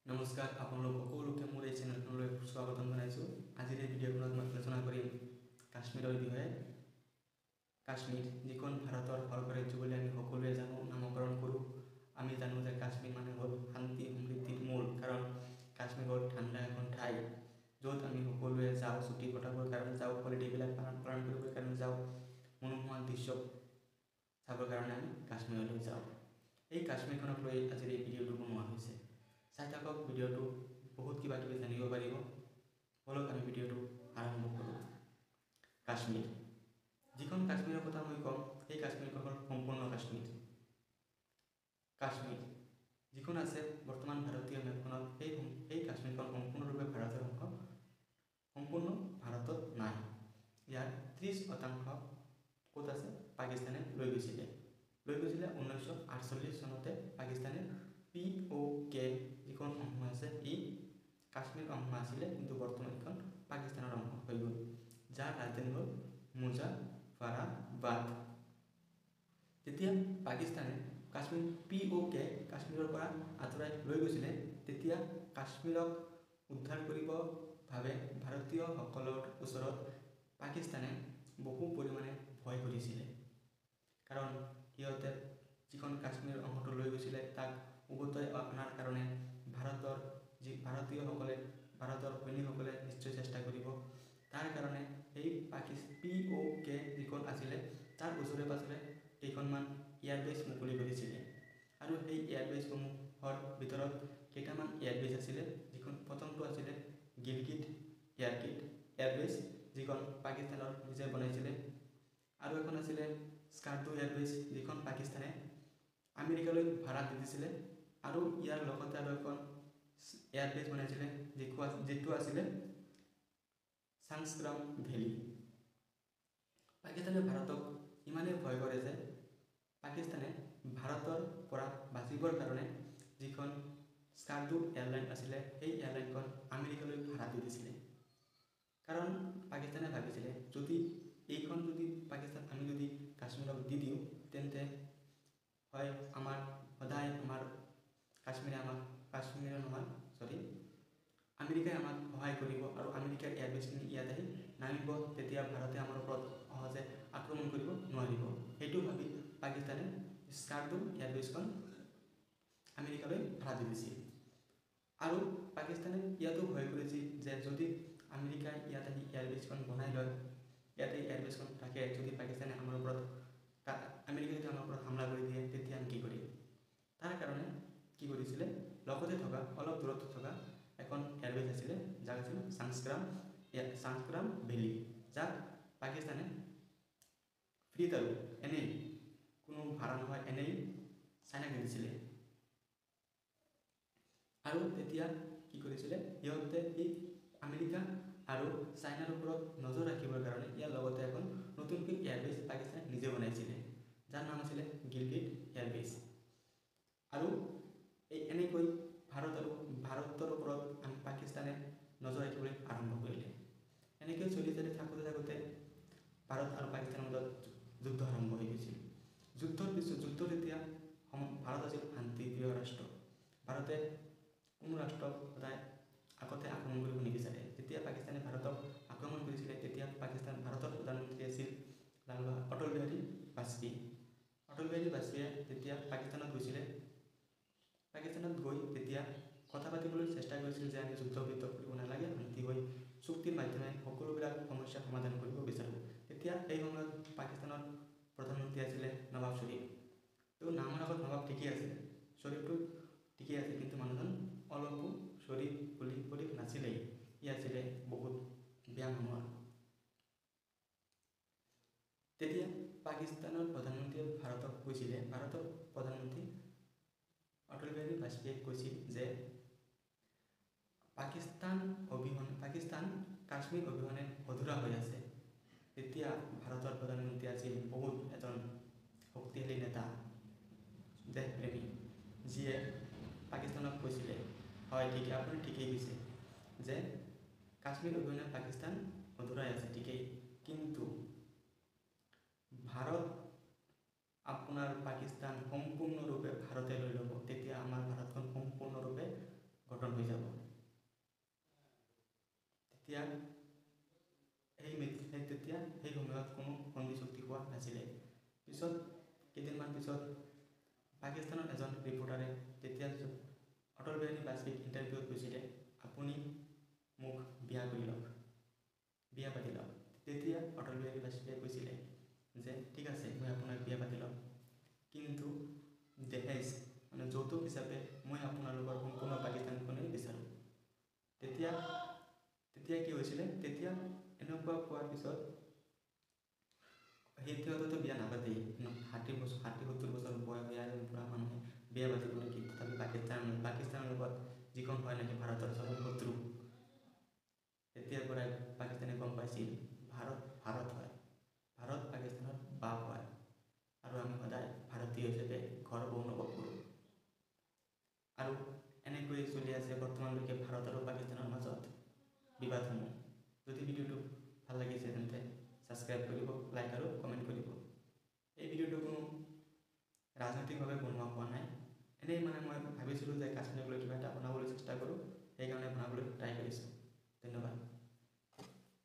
নমস্কাৰ, আপোনালোক সকলোকে মোৰ এই চেনেলখনলৈ স্বাগতম জনাইছোঁ। আজিৰ এই ভিডিঅ'খনত মই আলোচনা কৰিম কাশ্মীৰৰ বিষয়ে। কাশ্মীৰ, যিখন ভাৰতৰ সৰ্বৰাজ্য বুলি আমি সকলোৱে জানো, নামকৰণ কৰোঁ। আমি জানো যে কাশ্মীৰ মানে হ'ল শান্তি সমৃদ্ধিৰ মূল, কাৰণ কাশ্মীৰ হ'ল ঠাণ্ডা এখন ঠাই, য'ত আমি সকলোৱে যাওঁ ছুটি কটাবৰ কাৰণে, যাওঁ হলিডে'বিলাক পালন কৰিবৰ কাৰণে, যাওঁ মনোমোহা দৃশ্য চাবৰ কাৰণে আমি কাশ্মীৰলৈ যাওঁ। এই কাশ্মীৰখনক লৈ আজিৰ এই ভিডিঅ'টো বনোৱা হৈছে। চাই থাকক ভিডিঅ'টো, বহুত কিবা কিবি জানিব পাৰিব। বলক আমি ভিডিঅ'টো আৰম্ভ কৰোঁ। কাশ্মীৰ, যিখন কাশ্মীৰৰ কথা মই ক'ম, সেই কাশ্মীৰখন হ'ল সম্পূৰ্ণ কাশ্মীৰ। কাশ্মীৰ যিখন আছে বৰ্তমান ভাৰতীয় মেপখনত, সেই কাশ্মীৰখন সম্পূৰ্ণৰূপে ভাৰতৰ অংশ, সম্পূৰ্ণ ভাৰতত নাই। ইয়াৰ 30% ক'ত আছে? পাকিস্তানে লৈ গৈছিলে 1948 চনতে। পাকিস্তানে POK যিখন অংশ আছে, ই কাশ্মীৰ অংশ আছিলে, কিন্তু বৰ্তমান এখন পাকিস্তানৰ অংশ হৈ গ'ল, যাৰ ৰাজধানী হ'ল মুজাফৰাবাদ। যেতিয়া পাকিস্তানে কাশ্মীৰ POK কাশ্মীৰৰ পৰা আঁতৰাই লৈ গৈছিলে, তেতিয়া কাশ্মীৰক উদ্ধাৰ কৰিব ভাবে ভাৰতীয়সকলৰ ওচৰত পাকিস্তানে বহু পৰিমাণে ভয় কৰিছিলে, কাৰণ সিহঁতে যিখন কাশ্মীৰৰ অংশটো লৈ গৈছিলে তাক উভতাই অনাৰ কাৰণে ভাৰতীয়সকলে, ভাৰতৰ সৈনিকসকলে নিশ্চয় চেষ্টা কৰিব। তাৰ কাৰণে এই POK যিখন আছিলে তাৰ ওচৰে পাঁজৰে কেইখনমান এয়াৰবেছ মুকলি কৰিছিলে, আৰু সেই এয়াৰবেছসমূহৰ ভিতৰত কেইটামান এয়াৰবেছ আছিলে। যিখন প্ৰথমটো আছিলে গিলগিট এয়াৰবেছ, যিখন পাকিস্তানৰ নিজে বনাইছিলে, আৰু এখন আছিলে স্কাৰ্ডু এয়াৰবেছ, যিখন পাকিস্তানে আমেৰিকালৈ ভাড়া দি দিছিলে, আৰু ইয়াৰ লগতে আৰু এখন এয়াৰবেছ বনাইছিলে যিটো আছিলে চাংস্ক্ৰাম ভেলী। পাকিস্তানে ভাৰতক ইমানেই ভয় কৰে যে পাকিস্তানে ভাৰতৰ পৰা বাচিবৰ কাৰণে যিখন স্কাৰ্ডু এয়াৰলাইন আছিলে, সেই এয়াৰলাইনখন আমেৰিকালৈ ভাড়া দি দিছিলে, কাৰণ পাকিস্তানে ভাবিছিলে আমি যদি কাশ্মীৰক দি দিওঁ, তেন্তে হয় সদায় আমেৰিকাই আমাক সহায় কৰিব, আৰু আমেৰিকাৰ এয়াৰবেছখিনি ইয়াত আহি নামিব, তেতিয়া ভাৰতে আমাৰ ওপৰত সহজে আক্ৰমণ কৰিব নোৱাৰিব। সেইটো ভাবি পাকিস্তানে স্কাৰ্ডু এয়াৰবেছখন আমেৰিকালৈ ভাড়া দি দিছিল। আৰু পাকিস্তানে ইয়াতো ভয় কৰিছিল যে যদি আমেৰিকাই ইয়াত আহি এয়াৰবেছখন বনাই লয়, ইয়াতে এয়াৰবেছখন থাকে, যদি পাকিস্তানে আমেৰিকাই যদি আমাৰ ওপৰত হামলা কৰি দিয়ে, তেতিয়া আমি কি কৰিম? তাৰ কাৰণে কি কৰিছিলে, লগতে থকা অলপ দূৰত থকা এখন এয়াৰবেছ আছিলে, যাক আছিল চাংস্ক্ৰাম ভেলী, যাক পাকিস্তানে ফ্ৰীত আৰু এনেই, কোনো ভাড়া নহয়, এনেই চাইনাক দি দিছিলে। আৰু তেতিয়া কি কৰিছিলে, সিহঁতে এই আমেৰিকা আৰু চাইনাৰ ওপৰত নজৰ ৰাখিবৰ কাৰণে ইয়াৰ লগতে এখন নতুনকৈ এয়াৰবেছ পাকিস্তানে নিজে বনাইছিলে, যাৰ নাম আছিলে গিলগিট এয়াৰবেছ। আৰু এনেকৈ ভাৰতৰ ওপৰত পাকিস্তানে নজৰ ৰাখিবলৈ আৰম্ভ কৰিলে। এনেকৈ চলি থাকোঁতে ভাৰত আৰু পাকিস্তানৰ মাজত যুদ্ধ আৰম্ভ হৈ গৈছিল। যুদ্ধৰ যেতিয়া ভাৰত আছিল শান্তিপ্ৰিয় ৰাষ্ট্ৰ, ভাৰতে কোনো ৰাষ্ট্ৰক সদায় আগতে আক্ৰমণ কৰিব নিবিচাৰে। যেতিয়া পাকিস্তানে ভাৰতক আক্ৰমণ কৰিছিলে, তেতিয়া ভাৰতৰ প্ৰধানমন্ত্ৰী আছিল অটল বিহাৰী বাজপেয়ী। অটল বিহাৰী বাজপেয়ীয়ে যেতিয়া পাকিস্তানত গৈছিলে, পাকিস্তানত গৈ তেতিয়া কথা পাতিবলৈ চেষ্টা কৰিছিল যে আমি যুদ্ধ কৰিব নালাগে, শান্তি হৈ চুক্তিৰ মাধ্যমে সকলোবিলাক সমস্যাৰ সমাধান কৰিব বিচাৰোঁ। তেতিয়া সেই সময়ত পাকিস্তানৰ প্ৰধানমন্ত্ৰী আছিলে নৱাব শ্বৰীফ। তেওঁ নামৰ আগত নৱাব ঠিকেই আছে, শ্বৰীফটো ঠিকেই আছে, কিন্তু মানুহজন অলপো শ্বৰীফ নাছিলেই, ই আছিলে বহুত বেয়া মানুহ। তেতিয়া পাকিস্তানৰ প্ৰধানমন্ত্ৰীয়ে ভাৰতক কৈছিলে, ভাৰতৰ প্ৰধানমন্ত্ৰী অটল বিহাৰী বাজপেয়ীয়ে কৈছিল যে পাকিস্তান কাশ্মীৰ অবিহনে অধুৰা হৈ আছে। তেতিয়া ভাৰতৰ প্ৰধানমন্ত্ৰী আছিল এজন শক্তিশালী নেতা, দেশপ্ৰেমী, যিয়ে পাকিস্তানক কৈছিলে, হয় ঠিকেই, আপুনি ঠিকেই কৈছে যে কাশ্মীৰ অবিহনে পাকিস্তান অধুৰাই আছে, ঠিকেই, কিন্তু পাকিস্তান সম্পূৰ্ণৰূপে ভাৰতে লৈ ল'ব, তেতিয়া আমাৰ ভাৰতখন সম্পূৰ্ণৰূপে গঠন হৈ নাছিলে। পিছত কেইদিনমান পিছত পাকিস্তানৰ এজন ৰিপৰ্টাৰে তেতিয়া অটল বিহাৰী বাজপেয়ীক ইণ্টাৰভিউত কৈছিলে, আপুনি মোক বিয়া কৰি লওক, বিয়া পাতি লওক। তেতিয়া অটল বিহাৰী বাজপেয়ীয়ে কৈছিলে যে ঠিক আছে মই আপোনাক বিয়া পাতি ল'ম, কিন্তু দহেজ মানে যৌতুক হিচাপে মই আপোনালোকৰ সম্পূৰ্ণ পাকিস্তানখনেই বিচাৰোঁ। তেতিয়া কি হৈছিলে, তেতিয়া এনেকুৱা কোৱাৰ পিছত সিহঁতেতো বিয়া নাপাতেই, 60-70 বছৰ বয়স বুঢ়া মানুহে বিয়া পাতিব নেকি। তথাপি পাকিস্তানৰ লগত যিখন হয় নেকি ভাৰতৰ চৰম শত্ৰু, তেতিয়াৰ পৰাই পাকিস্তানে গম পাইছিল ভাৰত হয়, ভাৰত পাকিস্তানৰ বাপ হয়, আৰু আমি সদায় ভাৰতীয় হিচাপে গৰ্ব অনুভৱ কৰোঁ। আৰু এনেকৈ চলি আছে বৰ্তমানলৈকে ভাৰত আৰু পাকিস্তানৰ মাজত বিবাদসমূহ। যদি ভিডিঅ'টো ভাল লাগিছে তেন্তে ছাবস্ক্ৰাইব কৰিব, লাইক আৰু কমেণ্ট কৰিব। এই ভিডিঅ'টো কোনো ৰাজনৈতিকভাৱে বনোৱা হোৱা নাই, এনেই মানে মই ভাবিছিলোঁ যে কাশ্মীৰক লৈ কিবা এটা বনাবলৈ চেষ্টা কৰোঁ, সেইকাৰণে বনাবলৈ ট্ৰাই কৰিছোঁ। ধন্যবাদ।